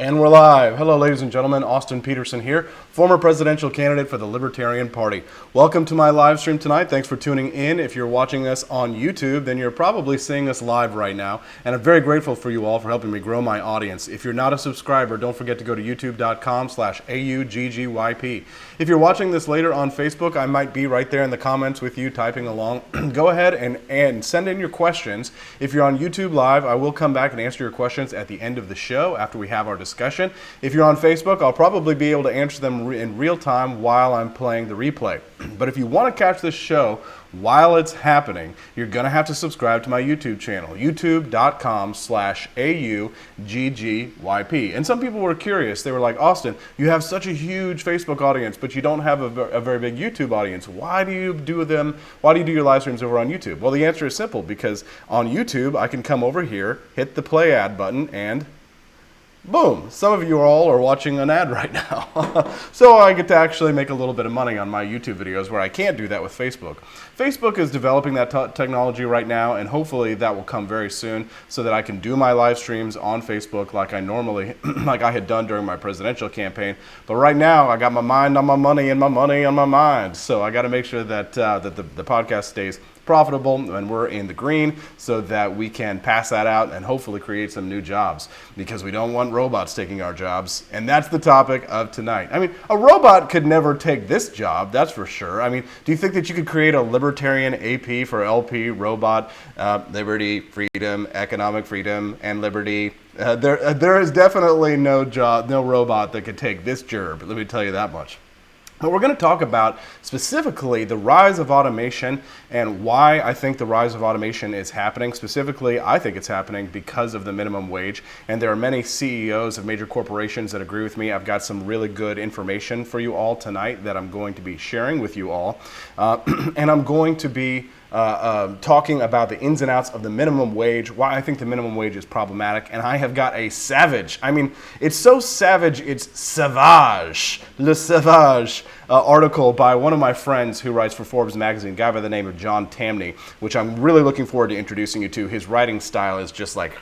And we're live. Hello, ladies and gentlemen. Austin Peterson here, former presidential candidate for the Libertarian Party. Welcome to my live stream tonight. Thanks for tuning in. If you're watching us on YouTube, then you're probably seeing us live right now. And I'm very grateful for you all for helping me grow my audience. If you're not a subscriber, don't forget to go to youtube.com/AUGGYP. If you're watching this later on Facebook, I might be right there in the comments with you typing along. Go ahead and send in your questions. If you're on YouTube Live, I will come back and answer your questions at the end of the show after we have our discussion. If you're on Facebook, I'll probably be able to answer them in real time while I'm playing the replay. But if you want to catch this show while it's happening, you're going to have to subscribe to my YouTube channel, youtube.com/AUGGYP. And some people were curious. They were like, Austin, you have such a huge Facebook audience, but you don't have a very big YouTube audience. Why do you do your live streams over on YouTube? Well, the answer is simple, because on YouTube, I can come over here, hit the play ad button, and boom, some of you all are watching an ad right now. So I get to actually make a little bit of money on my YouTube videos, where I can't do that with Facebook. Facebook is developing that technology right now, and hopefully that will come very soon so that I can do my live streams on Facebook like I normally, like I had done during my presidential campaign. But right now I got my mind on my money and my money on my mind. So I got to make sure that, the podcast stays profitable and we're in the green so that we can pass that out and hopefully create some new jobs, because we don't want robots taking our jobs. And that's the topic of tonight. I mean, a robot could never take this job, that's for sure. I mean, do you think that you could create a libertarian AP for LP robot? Liberty, freedom, economic freedom, and liberty. There is definitely no robot that could take this job, let me tell you that much. But we're going to talk about specifically the rise of automation and why I think the rise of automation is happening. Specifically, I think it's happening because of the minimum wage. And there are many CEOs of major corporations that agree with me. I've got some really good information for you all tonight that I'm going to be sharing with you all. And I'm going to be talking about the ins and outs of the minimum wage, why I think the minimum wage is problematic, and I have got a savage, I mean, it's so savage, it's savage, Le Savage article by one of my friends who writes for Forbes magazine, a guy by the name of John Tamny, which I'm really looking forward to introducing you to. His writing style is just like,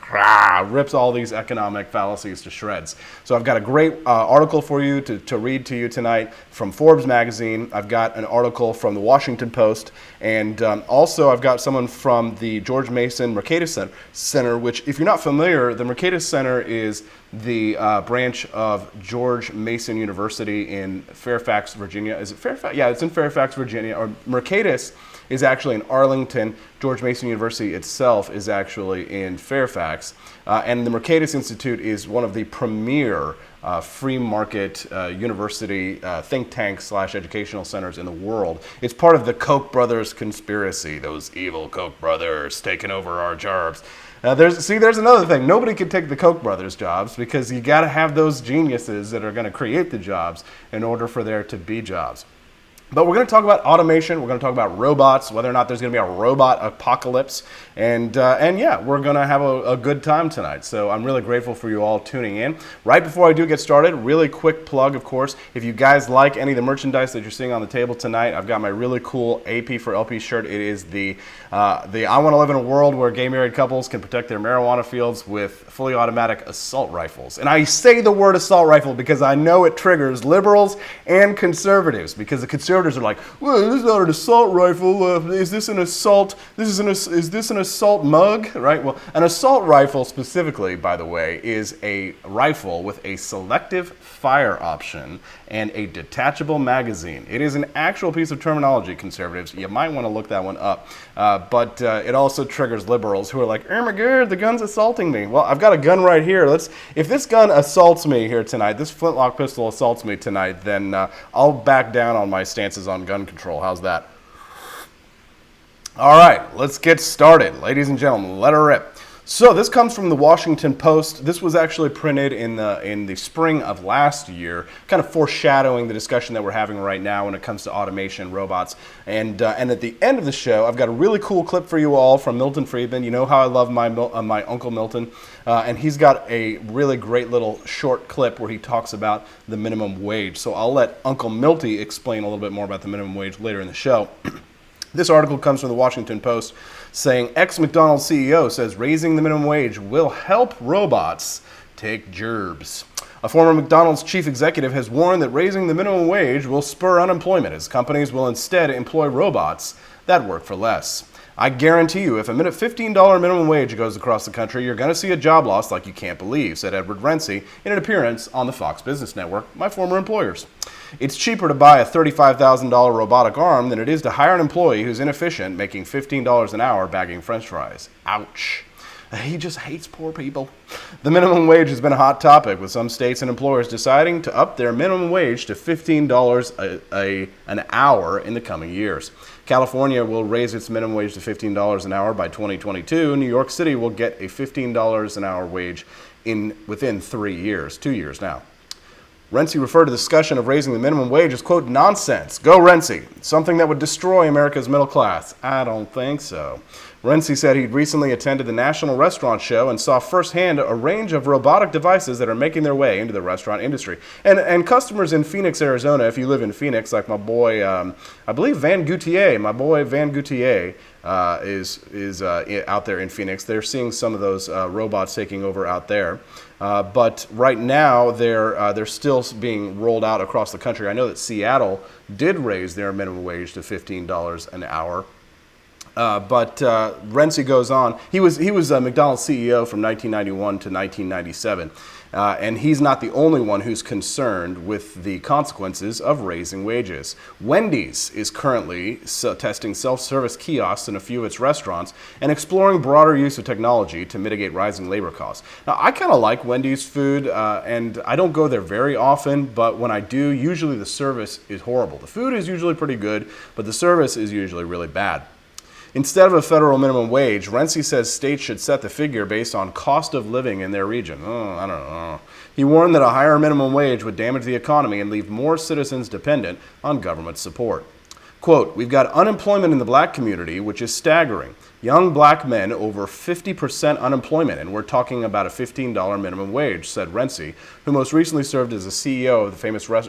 rips all these economic fallacies to shreds. So I've got a great article for you to read to you tonight from Forbes magazine. I've got an article from the Washington Post, and also I've got someone from the George Mason Mercatus Center, which, if you're not familiar, the Mercatus Center is the branch of George Mason University in Fairfax, Virginia. Is it Fairfax? Yeah, it's in Fairfax, Virginia. Or Mercatus is actually in Arlington. George Mason University itself is actually in Fairfax. And the Mercatus Institute is one of the premier free market university think tanks / educational centers in the world. It's part of the Koch brothers conspiracy, those evil Koch brothers taking over our jobs. There's another thing. Nobody can take the Koch brothers jobs, because you got to have those geniuses that are going to create the jobs in order for there to be jobs. But we're going to talk about automation. We're going to talk about robots, whether or not there's going to be a robot apocalypse. And yeah, we're going to have a good time tonight. So I'm really grateful for you all tuning in. Right before I do get started, really quick plug, of course. If you guys like any of the merchandise that you're seeing on the table tonight, I've got my really cool AP for LP shirt. It is the I Want to Live in a World Where Gay Married Couples Can Protect Their Marijuana Fields with Fully Automatic Assault Rifles. And I say the word assault rifle because I know it triggers liberals and conservatives, because the conservatives are like, well, this is not an assault rifle. Is this an assault? Is this an assault mug? Right? Well, an assault rifle specifically, by the way, is a rifle with a selective fire option and a detachable magazine. It is an actual piece of terminology, conservatives. You might want to look that one up. But it also triggers liberals who are like, oh my God, the gun's assaulting me. Well, I've got a gun right here. If this gun assaults me here tonight, this flintlock pistol assaults me tonight, then I'll back down on my stances on gun control. How's that? All right, let's get started. Ladies and gentlemen, let her rip. So this comes from the Washington Post. This was actually printed in the spring of last year, kind of foreshadowing the discussion that we're having right now when it comes to automation, robots. And at the end of the show, I've got a really cool clip for you all from Milton Friedman. You know how I love my Uncle Milton. And he's got a really great little short clip where he talks about the minimum wage. So I'll let Uncle Milty explain a little bit more about the minimum wage later in the show. This article comes from the Washington Post saying, ex-McDonald's CEO says raising the minimum wage will help robots take jobs. A former McDonald's chief executive has warned that raising the minimum wage will spur unemployment as companies will instead employ robots that work for less. I guarantee you, if a $15 minimum wage goes across the country, you're going to see a job loss like you can't believe, said Edward Rensi in an appearance on the Fox Business Network, my former employers. It's cheaper to buy a $35,000 robotic arm than it is to hire an employee who's inefficient, making $15 an hour bagging French fries. Ouch. He just hates poor people. The minimum wage has been a hot topic, with some states and employers deciding to up their minimum wage to $15 an hour in the coming years. California will raise its minimum wage to $15 an hour by 2022. New York City will get a $15 an hour wage within 3 years, 2 years now. Rensi referred to the discussion of raising the minimum wage as, quote, nonsense. Go Rensi. Something that would destroy America's middle class. I don't think so. Rensi said he'd recently attended the National Restaurant Show and saw firsthand a range of robotic devices that are making their way into the restaurant industry. And customers in Phoenix, Arizona, if you live in Phoenix, like my boy, I believe Van Gutierre, my boy Van Gutierre is out there in Phoenix. They're seeing some of those robots taking over out there. But right now, they're still being rolled out across the country. I know that Seattle did raise their minimum wage to $15 an hour. But Rensi goes on. He was a McDonald's CEO from 1991 to 1997. And he's not the only one who's concerned with the consequences of raising wages. Wendy's is currently testing self-service kiosks in a few of its restaurants and exploring broader use of technology to mitigate rising labor costs. Now, I kind of like Wendy's food, and I don't go there very often, but when I do, usually the service is horrible. The food is usually pretty good, but the service is usually really bad. Instead of a federal minimum wage, Rensi says states should set the figure based on cost of living in their region. I don't know. He warned that a higher minimum wage would damage the economy and leave more citizens dependent on government support. Quote, we've got unemployment in the black community, which is staggering. Young black men, over 50% unemployment, and we're talking about a $15 minimum wage, said Rensi, who most recently served as the CEO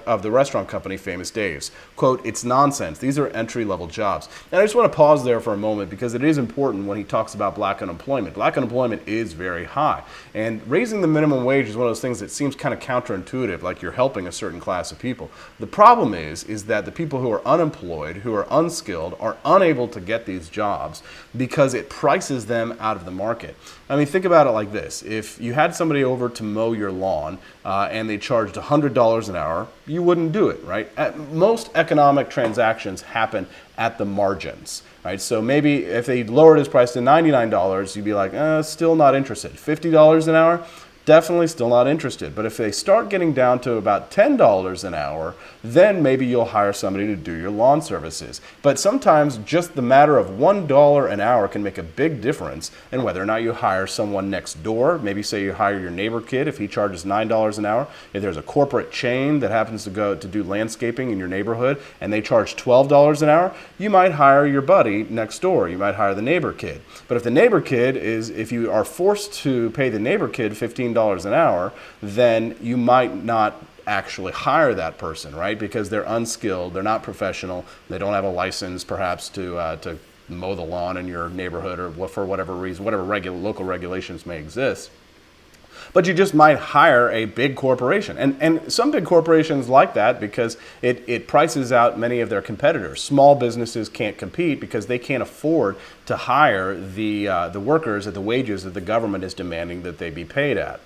of the restaurant company Famous Dave's. Quote, it's nonsense. These are entry-level jobs. And I just want to pause there for a moment because it is important when he talks about black unemployment. Black unemployment is very high. And raising the minimum wage is one of those things that seems kind of counterintuitive, like you're helping a certain class of people. The problem is that the people who are unemployed, who are unskilled, are unable to get these jobs because it prices them out of the market. I mean, think about it like this. If you had somebody over to mow your lawn and they charged $100 an hour, you wouldn't do it, right? Most economic transactions happen at the margins, right? So maybe if they lowered his price to $99, you'd be like, still not interested. $50 an hour? Definitely still not interested. But if they start getting down to about $10 an hour, then maybe you'll hire somebody to do your lawn services. But sometimes just the matter of $1 an hour can make a big difference in whether or not you hire someone next door. Maybe say you hire your neighbor kid if he charges $9 an hour. If there's a corporate chain that happens to go to do landscaping in your neighborhood and they charge $12 an hour, you might hire your buddy next door. You might hire the neighbor kid. But if the neighbor kid if you are forced to pay the neighbor kid $15 an hour, then you might not actually hire that person, right? Because they're unskilled, they're not professional, they don't have a license perhaps to mow the lawn in your neighborhood or for whatever reason, whatever local regulations may exist. But you just might hire a big corporation. And some big corporations like that because it prices out many of their competitors. Small businesses can't compete because they can't afford to hire the workers at the wages that the government is demanding that they be paid at.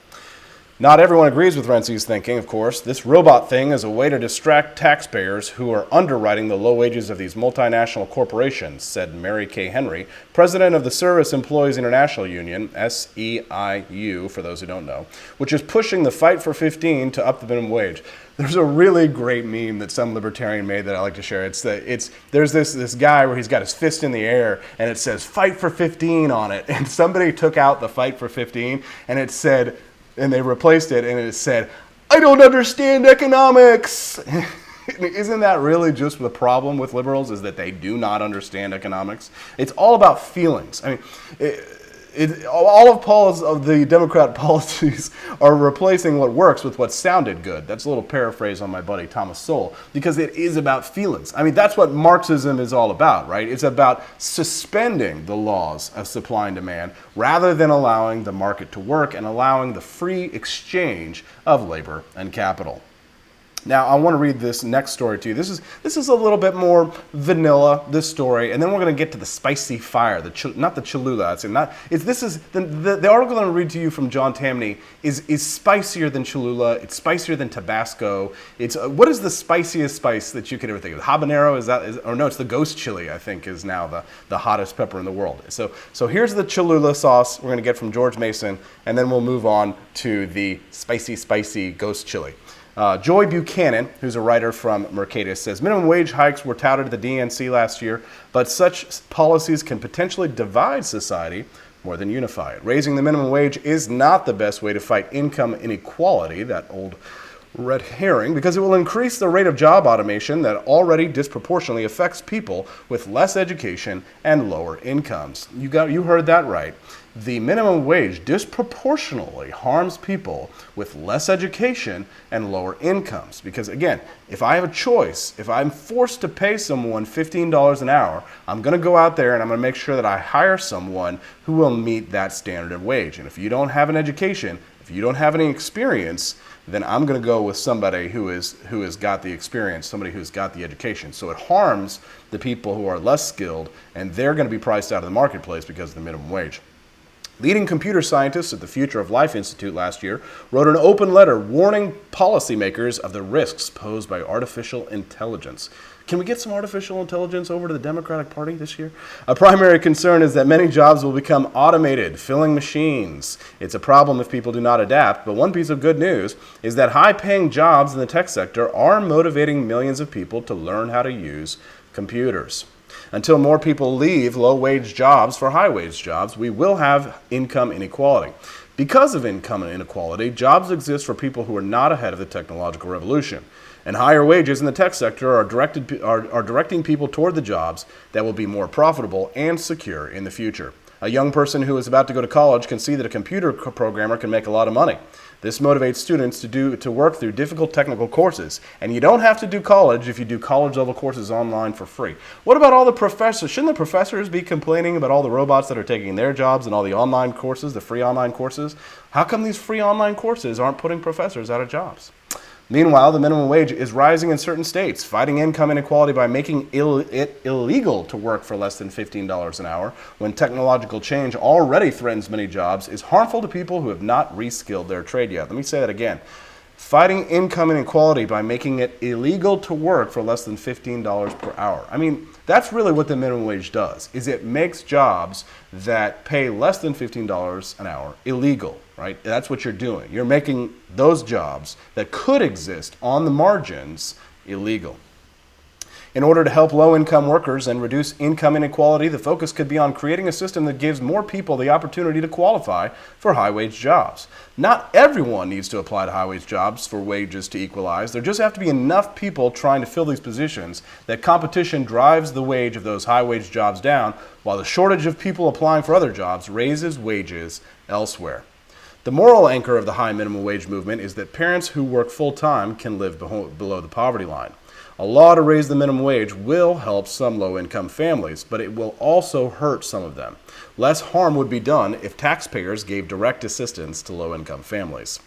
Not everyone agrees with Rensi's thinking, of course. This robot thing is a way to distract taxpayers who are underwriting the low wages of these multinational corporations, said Mary Kay Henry, president of the Service Employees International Union, SEIU, for those who don't know, which is pushing the fight for 15 to up the minimum wage. There's a really great meme that some libertarian made that I like to share. There's this guy where he's got his fist in the air and it says "Fight for 15" on it, and somebody took out the "Fight for 15" and it said. And they replaced it, and it said, I don't understand economics. Isn't that really just the problem with liberals, is that they do not understand economics? It's all about feelings. I mean, all of the Democrat policies are replacing what works with what sounded good. That's a little paraphrase on my buddy Thomas Sowell, because it is about feelings. I mean, that's what Marxism is all about, right? It's about suspending the laws of supply and demand rather than allowing the market to work and allowing the free exchange of labor and capital. Now, I want to read this next story to you. This is a little bit more vanilla, this story, and then we're going to get to the spicy fire, not the Cholula. The article I'm going to read to you from John Tamny is spicier than Cholula. It's spicier than Tabasco. What is the spiciest spice that you could ever think of? Habanero, no, it's the ghost chili, I think, is now the hottest pepper in the world. So here's the Cholula sauce we're going to get from George Mason, and then we'll move on to the spicy ghost chili. Joy Buchanan, who's a writer from Mercatus, says minimum wage hikes were touted at the DNC last year, but such policies can potentially divide society more than unify it. Raising the minimum wage is not the best way to fight income inequality, that old red herring, because it will increase the rate of job automation that already disproportionately affects people with less education and lower incomes. You heard that right. The minimum wage disproportionately harms people with less education and lower incomes. Because again, if I have a choice, if I'm forced to pay someone $15 an hour, I'm going to go out there and I'm going to make sure that I hire someone who will meet that standard of wage. And if you don't have an education, if you don't have any experience, then I'm going to go with somebody who has got the experience, somebody who's got the education. So it harms the people who are less skilled, and they're going to be priced out of the marketplace because of the minimum wage. Leading computer scientists at the Future of Life Institute last year wrote an open letter warning policymakers of the risks posed by artificial intelligence. Can we get some artificial intelligence over to the Democratic Party this year? A primary concern is that many jobs will become automated, filling machines. It's a problem if people do not adapt, but one piece of good news is that high-paying jobs in the tech sector are motivating millions of people to learn how to use computers. Until more people leave low-wage jobs for high-wage jobs, we will have income inequality. Because of income inequality, jobs exist for people who are not ahead of the technological revolution. And higher wages in the tech sector are directing people toward the jobs that will be more profitable and secure in the future. A young person who is about to go to college can see that a computer programmer can make a lot of money. This motivates students to work through difficult technical courses. And you don't have to do college if you do college-level courses online for free. What about all the professors? Shouldn't the professors be complaining about all the robots that are taking their jobs and all the online courses, the free online courses? How come these free online courses aren't putting professors out of jobs? Meanwhile, the minimum wage is rising in certain states. Fighting income inequality by making it illegal to work for less than $15 an hour when technological change already threatens many jobs is harmful to people who have not reskilled their trade yet. Let me say that again. Fighting income inequality by making it illegal to work for less than $15 per hour. I mean, that's really what the minimum wage does, is it makes jobs that pay less than $15 an hour illegal, right? That's what you're doing. You're making those jobs that could exist on the margins illegal. In order to help low-income workers and reduce income inequality, the focus could be on creating a system that gives more people the opportunity to qualify for high-wage jobs. Not everyone needs to apply to high-wage jobs for wages to equalize. There just have to be enough people trying to fill these positions that competition drives the wage of those high-wage jobs down, while the shortage of people applying for other jobs raises wages elsewhere. The moral anchor of the high minimum wage movement is that parents who work full-time can live below the poverty line. A law to raise the minimum wage will help some low-income families, but it will also hurt some of them. Less harm would be done if taxpayers gave direct assistance to low-income families.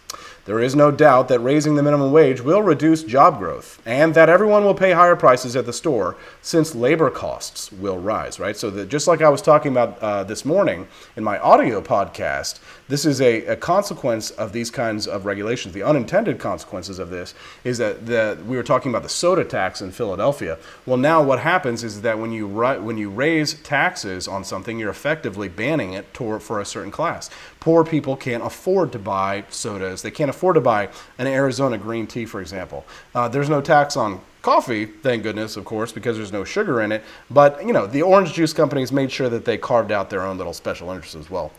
There is no doubt that raising the minimum wage will reduce job growth and that everyone will pay higher prices at the store since labor costs will rise, right? So that just like I was talking about this morning in my audio podcast, this is a consequence of these kinds of regulations. The unintended consequences of this is that we were talking about the soda tax in Philadelphia. Well, now what happens is that when you raise taxes on something, you're effectively banning it for a certain class. Poor people can't afford to buy sodas. They can't afford to buy an Arizona green tea, for example. There's no tax on coffee, thank goodness, of course, because there's no sugar in it. But, you know, the orange juice companies made sure that they carved out their own little special interests as well.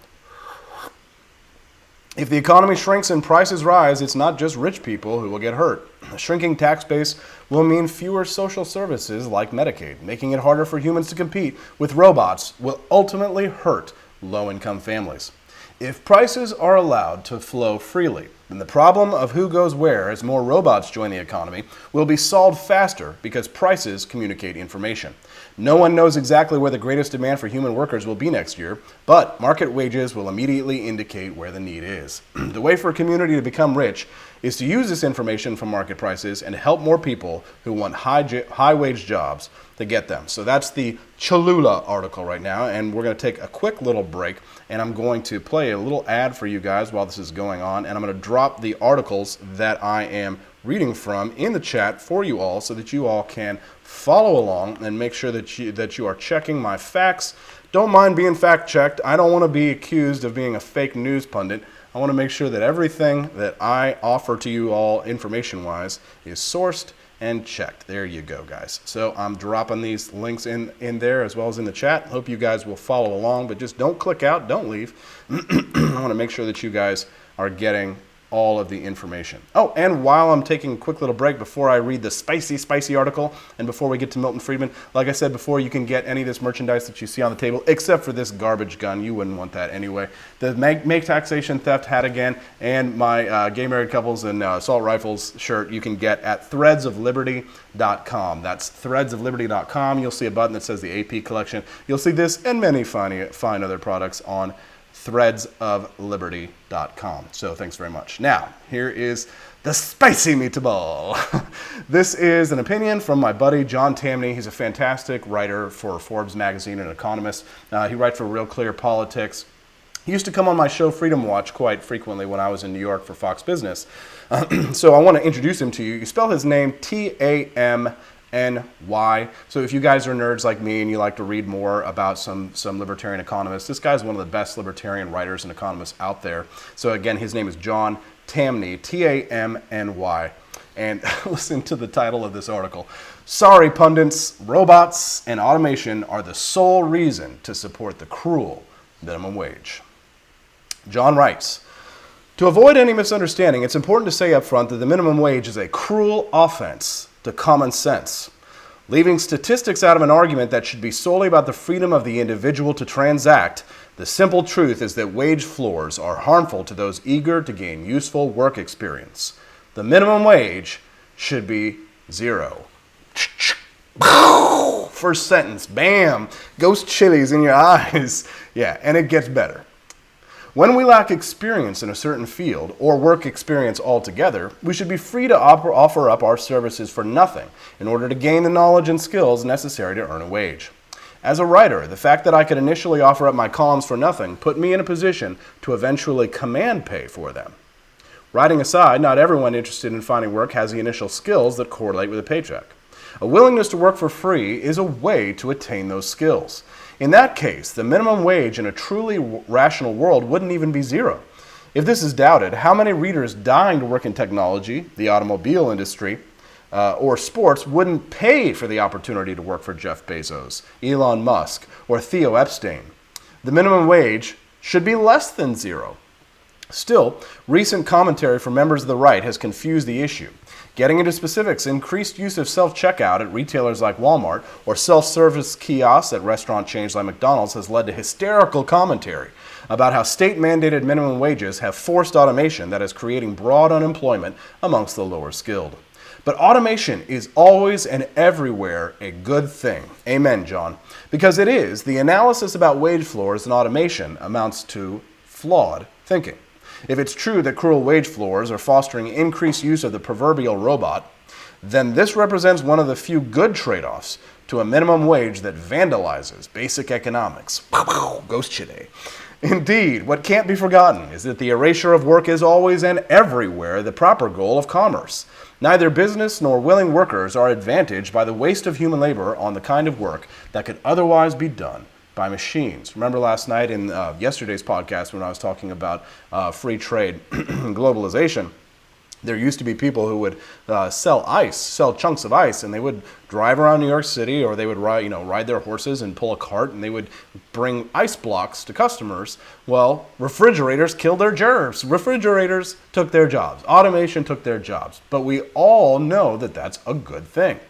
If the economy shrinks and prices rise, it's not just rich people who will get hurt. A shrinking tax base will mean fewer social services like Medicaid. Making it harder for humans to compete with robots will ultimately hurt low-income families. If prices are allowed to flow freely, then the problem of who goes where as more robots join the economy will be solved faster because prices communicate information. No one knows exactly where the greatest demand for human workers will be next year, but market wages will immediately indicate where the need is. The way for a community to become rich is to use this information from market prices and help more people who want high-wage jobs to get them. So that's the Cholula article right now, and we're going to take a quick little break, and I'm going to play a little ad for you guys while this is going on, and I'm going to drop the articles that I am reading from in the chat for you all so that you all can follow along and make sure that you are checking my facts. Don't mind being fact-checked. I don't want to be accused of being a fake news pundit. I want to make sure that everything that I offer to you all information-wise is sourced and checked. There you go, guys. So I'm dropping these links in there as well as in the chat. Hope you guys will follow along, but just don't click out, don't leave. I want to make sure that you guys are getting all of the information. Oh, and while I'm taking a quick little break before I read the spicy article and before we get to Milton Friedman, like I said before, you can get any of this merchandise that you see on the table, except for this garbage gun. You wouldn't want that anyway. The Make Taxation Theft hat again, and my Gay Married Couples and Assault Rifles shirt you can get at threadsofliberty.com. That's threadsofliberty.com. You'll see a button that says the AP collection. You'll see this and many fine other products on threadsofliberty.com. So thanks very much. Now, here is the spicy meatball. This is an opinion from my buddy John Tamny. He's a fantastic writer for Forbes magazine and economist. He writes for Real Clear Politics. He used to come on my show Freedom Watch quite frequently when I was in New York for Fox Business. So I want to introduce him to you. You spell his name Tamny. So if you guys are nerds like me and you like to read more about some libertarian economists, this guy's one of the best libertarian writers and economists out there. So again, his name is John Tamny, Tamny. And listen to the title of this article. Sorry, pundits, robots and automation are the sole reason to support the cruel minimum wage. John writes, to avoid any misunderstanding, it's important to say up front that the minimum wage is a cruel offense to common sense. Leaving statistics out of an argument that should be solely about the freedom of the individual to transact, the simple truth is that wage floors are harmful to those eager to gain useful work experience. The minimum wage should be zero. First sentence, bam, ghost chilies in your eyes. Yeah, and it gets better. When we lack experience in a certain field or work experience altogether, we should be free to offer up our services for nothing in order to gain the knowledge and skills necessary to earn a wage. As a writer, the fact that I could initially offer up my columns for nothing put me in a position to eventually command pay for them. Writing aside, not everyone interested in finding work has the initial skills that correlate with a paycheck. A willingness to work for free is a way to attain those skills. In that case, the minimum wage in a truly rational world wouldn't even be zero. If this is doubted, how many readers dying to work in technology, the automobile industry, or sports wouldn't pay for the opportunity to work for Jeff Bezos, Elon Musk, or Theo Epstein? The minimum wage should be less than zero. Still, recent commentary from members of the right has confused the issue. Getting into specifics, increased use of self-checkout at retailers like Walmart or self-service kiosks at restaurant chains like McDonald's has led to hysterical commentary about how state-mandated minimum wages have forced automation that is creating broad unemployment amongst the lower skilled. But automation is always and everywhere a good thing. Amen, John. Because it is, the analysis about wage floors and automation amounts to flawed thinking. If it's true that cruel wage floors are fostering increased use of the proverbial robot, then this represents one of the few good trade-offs to a minimum wage that vandalizes basic economics. Ghost today. Indeed, what can't be forgotten is that the erasure of work is always and everywhere the proper goal of commerce. Neither business nor willing workers are advantaged by the waste of human labor on the kind of work that could otherwise be done by machines. Remember last night in yesterday's podcast when I was talking about free trade and globalization, there used to be people who would sell chunks of ice, and they would drive around New York City, or they would ride their horses and pull a cart, and they would bring ice blocks to customers. Well, refrigerators killed their jobs. Refrigerators took their jobs. Automation took their jobs. But we all know that that's a good thing.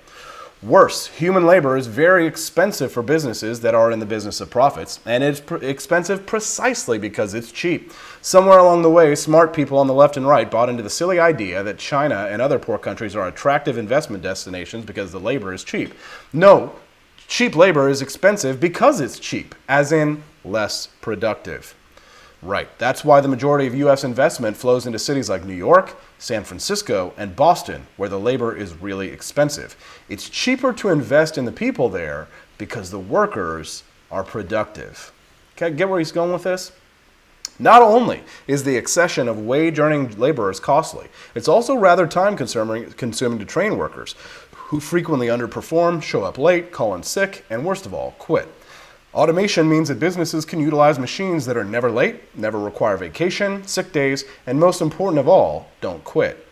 Worse, human labor is very expensive for businesses that are in the business of profits, and it's expensive precisely because it's cheap. Somewhere along the way, smart people on the left and right bought into the silly idea that China and other poor countries are attractive investment destinations because the labor is cheap. No, cheap labor is expensive because it's cheap, as in less productive. Right. That's why the majority of U.S. investment flows into cities like New York, San Francisco, and Boston, where the labor is really expensive. It's cheaper to invest in the people there because the workers are productive. Okay, get where he's going with this? Not only is the accession of wage-earning laborers costly, it's also rather time-consuming to train workers, who frequently underperform, show up late, call in sick, and worst of all, quit. Automation means that businesses can utilize machines that are never late, never require vacation, sick days, and most important of all, don't quit.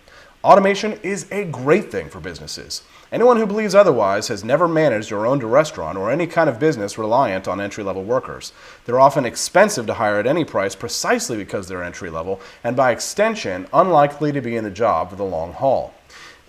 Automation is a great thing for businesses. Anyone who believes otherwise has never managed or owned a restaurant or any kind of business reliant on entry-level workers. They're often expensive to hire at any price precisely because they're entry-level, and by extension, unlikely to be in the job for the long haul.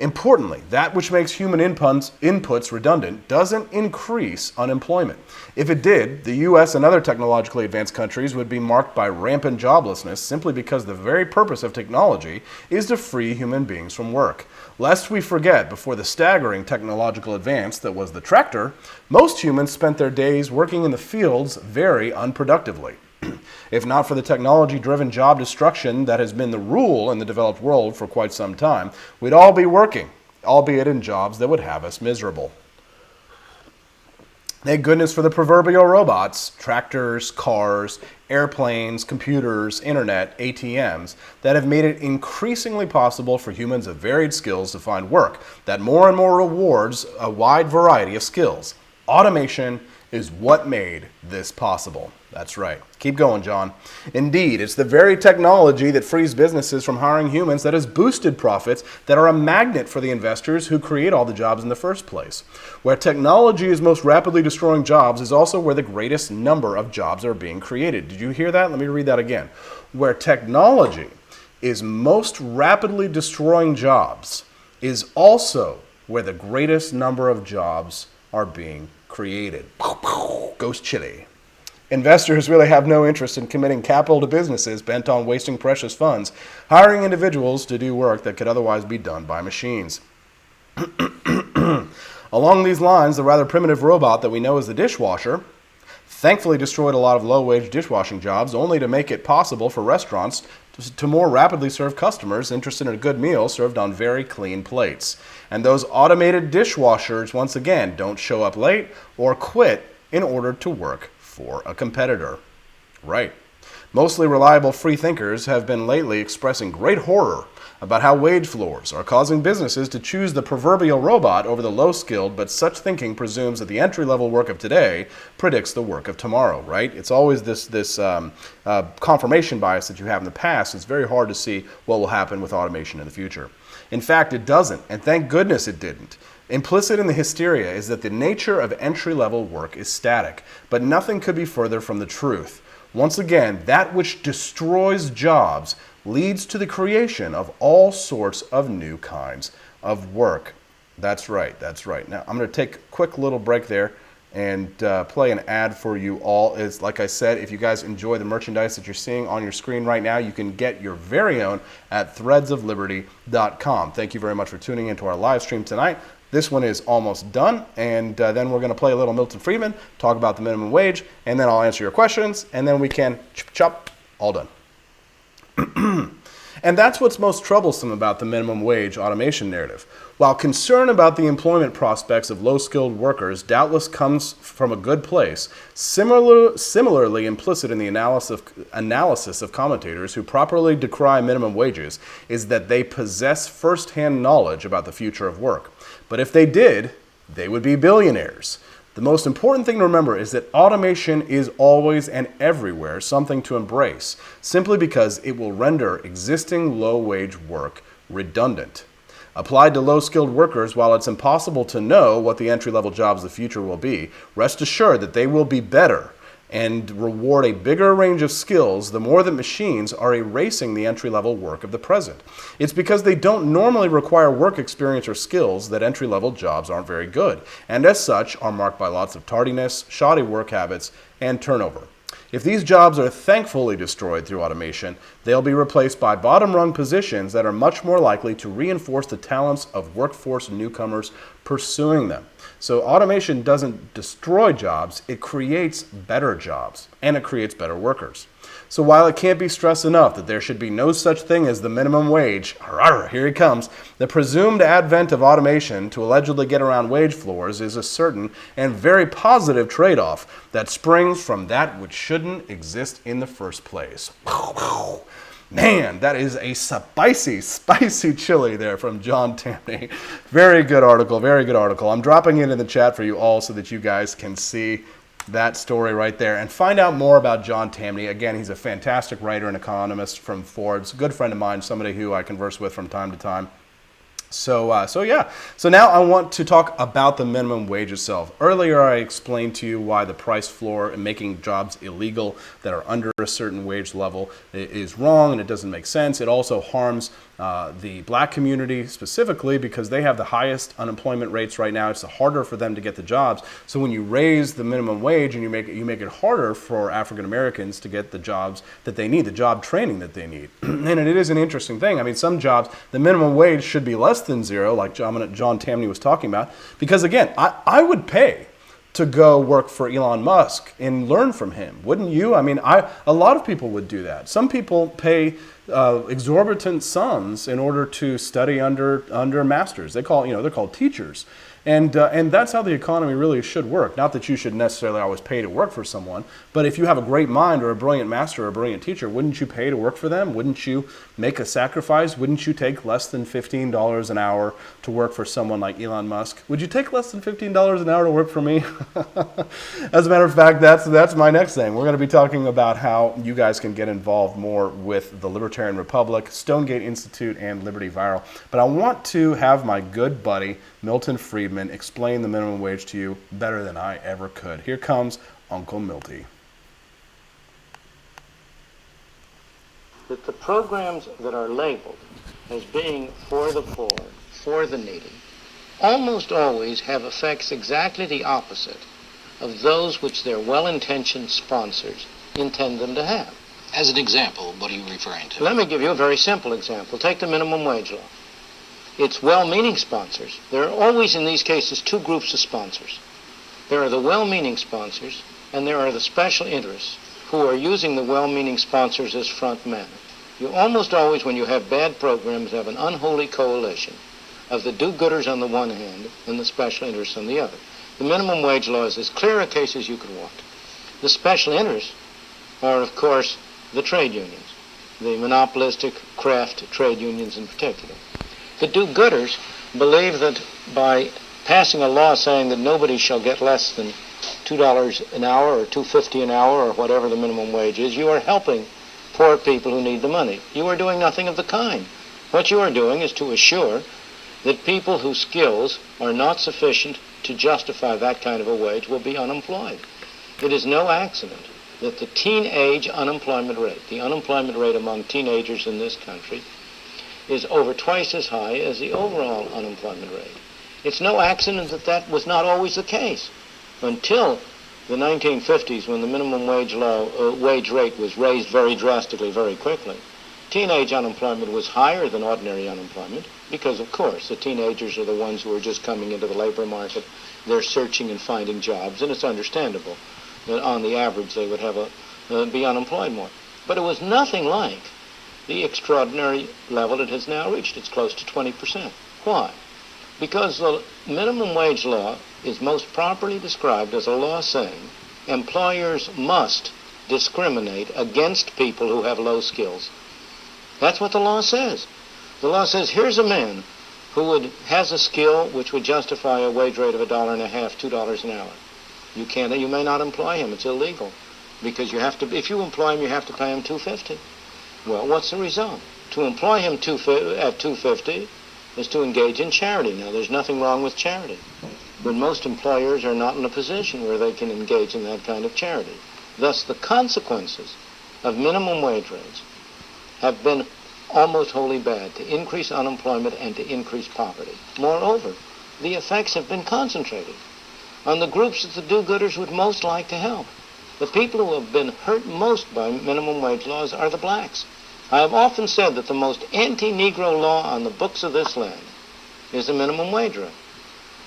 Importantly, that which makes human inputs redundant doesn't increase unemployment. If it did, the U.S. and other technologically advanced countries would be marked by rampant joblessness simply because the very purpose of technology is to free human beings from work. Lest we forget, before the staggering technological advance that was the tractor, most humans spent their days working in the fields very unproductively. If not for the technology-driven job destruction that has been the rule in the developed world for quite some time, we'd all be working, albeit in jobs that would have us miserable. Thank goodness for the proverbial robots, tractors, cars, airplanes, computers, internet, ATMs, that have made it increasingly possible for humans of varied skills to find work that more and more rewards a wide variety of skills. Automation is what made this possible. That's right. Keep going, John. Indeed, it's the very technology that frees businesses from hiring humans that has boosted profits that are a magnet for the investors who create all the jobs in the first place. Where technology is most rapidly destroying jobs is also where the greatest number of jobs are being created. Did you hear that? Let me read that again. Where technology is most rapidly destroying jobs is also where the greatest number of jobs are being created. Ghost Chili. Investors really have no interest in committing capital to businesses bent on wasting precious funds, hiring individuals to do work that could otherwise be done by machines. Along these lines, the rather primitive robot that we know as the dishwasher thankfully destroyed a lot of low-wage dishwashing jobs, only to make it possible for restaurants to more rapidly serve customers interested in a good meal served on very clean plates. And those automated dishwashers, once again, don't show up late or quit in order to work for a competitor. Right. Mostly reliable free thinkers have been lately expressing great horror about how wage floors are causing businesses to choose the proverbial robot over the low-skilled, but such thinking presumes that the entry-level work of today predicts the work of tomorrow, right? It's always this confirmation bias that you have in the past. It's very hard to see what will happen with automation in the future. In fact, it doesn't, and thank goodness it didn't. Implicit in the hysteria is that the nature of entry-level work is static, but nothing could be further from the truth. Once again, that which destroys jobs leads to the creation of all sorts of new kinds of work. That's right, that's right. Now, I'm going to take a quick little break there and play an ad for you all. It's, like I said, if you guys enjoy the merchandise that you're seeing on your screen right now, you can get your very own at threadsofliberty.com. Thank you very much for tuning into our live stream tonight. This one is almost done, and then we're going to play a little Milton Friedman, talk about the minimum wage, and then I'll answer your questions, and then we can chop, all done. And that's what's most troublesome about the minimum wage automation narrative. While concern about the employment prospects of low-skilled workers doubtless comes from a good place, similarly implicit in the analysis of commentators who properly decry minimum wages is that they possess first-hand knowledge about the future of work. But if they did, they would be billionaires. The most important thing to remember is that automation is always and everywhere something to embrace, simply because it will render existing low-wage work redundant. Applied to low-skilled workers, while it's impossible to know what the entry-level jobs of the future will be, rest assured that they will be better and reward a bigger range of skills the more that machines are erasing the entry-level work of the present. It's because they don't normally require work experience or skills that entry-level jobs aren't very good, and as such are marked by lots of tardiness, shoddy work habits, and turnover. If these jobs are thankfully destroyed through automation, they'll be replaced by bottom-rung positions that are much more likely to reinforce the talents of workforce newcomers pursuing them. So automation doesn't destroy jobs, it creates better jobs, and it creates better workers. So while it can't be stressed enough that there should be no such thing as the minimum wage, here he comes, the presumed advent of automation to allegedly get around wage floors is a certain and very positive trade-off that springs from that which shouldn't exist in the first place. Man, that is a spicy chili there from John Tamny. Very good article, very good article. I'm dropping it in the chat for you all so that you guys can see that story right there and find out more about John Tamny. Again, he's a fantastic writer and economist from Forbes, a good friend of mine, somebody who I converse with from time to time. So now I want to talk about the minimum wage itself. Earlier I explained to you why the price floor and making jobs illegal that are under a certain wage level is wrong and it doesn't make sense. It also harms the black community specifically because they have the highest unemployment rates right now. It's harder for them to get the jobs. So when you raise the minimum wage and you make it harder for African Americans to get the jobs that they need, the job training that they need. And it is an interesting thing. I mean, some jobs, the minimum wage should be less than zero, like John Tamny was talking about, because again, I would pay to go work for Elon Musk and learn from him, wouldn't you? I mean, a lot of people would do that. Some people pay exorbitant sums in order to study under masters. They're called teachers. And that's how the economy really should work. Not that you should necessarily always pay to work for someone, but if you have a great mind or a brilliant master or a brilliant teacher, wouldn't you pay to work for them? Wouldn't you make a sacrifice? Wouldn't you take less than $15 an hour to work for someone like Elon Musk? Would you take less than $15 an hour to work for me? As a matter of fact, that's my next thing. We're going to be talking about how you guys can get involved more with the Libertarian Republic, Stonegate Institute, and Liberty Viral. But I want to have my good buddy, Milton Friedman, explain the minimum wage to you better than I ever could. Here comes Uncle Milty. That the programs that are labeled as being for the poor, for the needy, almost always have effects exactly the opposite of those which their well-intentioned sponsors intend them to have. As an example, what are you referring to? Let me give you a very simple example. Take the minimum wage law. It's well-meaning sponsors. There are always in these cases two groups of sponsors. There are the well-meaning sponsors and there are the special interests who are using the well-meaning sponsors as front men. You almost always, when you have bad programs, have an unholy coalition of the do-gooders on the one hand and the special interests on the other. The minimum wage law is as clear a case as you could want. The special interests are, of course, the trade unions, the monopolistic craft trade unions in particular. The do-gooders believe that by passing a law saying that nobody shall get less than $2 an hour or $2.50 an hour or whatever the minimum wage is, you are helping poor people who need the money. You are doing nothing of the kind. What you are doing is to assure that people whose skills are not sufficient to justify that kind of a wage will be unemployed. It is no accident that the teenage unemployment rate, the unemployment rate among teenagers in this country, is over twice as high as the overall unemployment rate. It's no accident that that was not always the case. Until the 1950s, when the minimum wage rate was raised very drastically, very quickly, teenage unemployment was higher than ordinary unemployment because, of course, the teenagers are the ones who are just coming into the labor market. They're searching and finding jobs, and it's understandable that on the average they would have be unemployed more. But it was nothing like the extraordinary level it has now reached. It's close to 20%. Why? Because the minimum wage law is most properly described as a law saying employers must discriminate against people who have low skills. That's what the law says. The law says here's a man who has a skill which would justify a wage rate of $1.50, $2 an hour. You may not employ him. It's illegal because you have to. If you employ him, you have to pay him $2.50. Well, what's the result? To employ him at $2.50 is to engage in charity. Now, there's nothing wrong with charity, but most employers are not in a position where they can engage in that kind of charity. Thus, the consequences of minimum wage rates have been almost wholly bad, to increase unemployment and to increase poverty. Moreover, the effects have been concentrated on the groups that the do-gooders would most like to help. The people who have been hurt most by minimum wage laws are the blacks. I have often said that the most anti-Negro law on the books of this land is the minimum wage rate.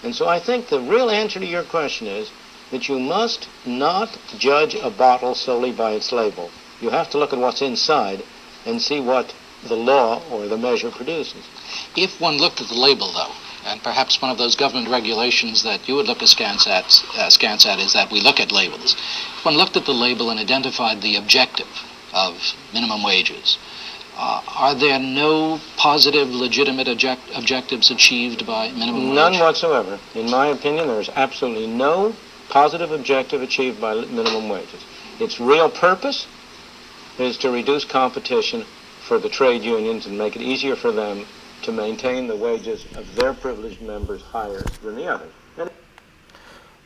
And so I think the real answer to your question is that you must not judge a bottle solely by its label. You have to look at what's inside and see what the law or the measure produces. If one looked at the label, though, and perhaps one of those government regulations that you would look askance at is that we look at labels. If one looked at the label and identified the objective of minimum wages, are there no positive, legitimate objectives achieved by minimum wage? None whatsoever. In my opinion, there is absolutely no positive objective achieved by minimum wages. Its real purpose is to reduce competition for the trade unions and make it easier for them to maintain the wages of their privileged members higher than the others.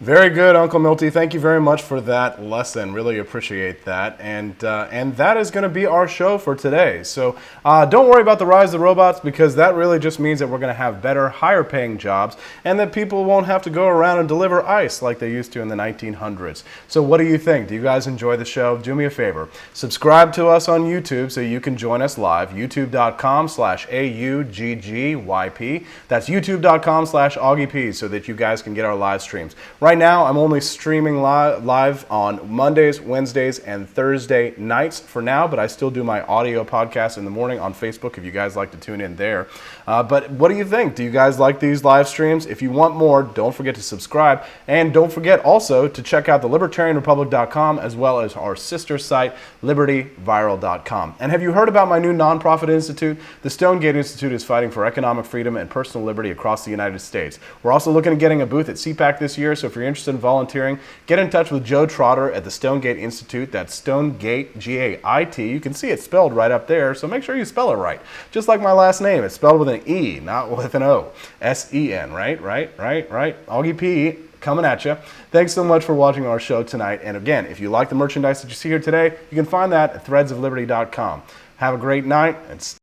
Very good, Uncle Milty. Thank you very much for that lesson. Really appreciate that. And that is going to be our show for today. So don't worry about the rise of the robots, because that really just means that we're going to have better, higher paying jobs, and that people won't have to go around and deliver ice like they used to in the 1900s. So what do you think? Do you guys enjoy the show? Do me a favor. Subscribe to us on YouTube so you can join us live. YouTube.com/AUGGYP. That's YouTube.com/AuggieP, so that you guys can get our live streams. Right now, I'm only streaming live on Mondays, Wednesdays, and Thursday nights for now, but I still do my audio podcast in the morning on Facebook if you guys like to tune in there. But what do you think? Do you guys like these live streams? If you want more, don't forget to subscribe, and don't forget also to check out the libertarianrepublic.com as well as our sister site, libertyviral.com. And have you heard about my new nonprofit institute? The Stonegate Institute is fighting for economic freedom and personal liberty across the United States. We're also looking at getting a booth at CPAC this year, so if you're interested in volunteering, get in touch with Joe Trotter at the Stonegate Institute. That's Stonegate, G-A-I-T. You can see it spelled right up there, so make sure you spell it right. Just like my last name, it's spelled with an E, not with an O. S-E-N, right? Auggie P. coming at you. Thanks so much for watching our show tonight. And again, if you like the merchandise that you see here today, you can find that at threadsofliberty.com. Have a great night, and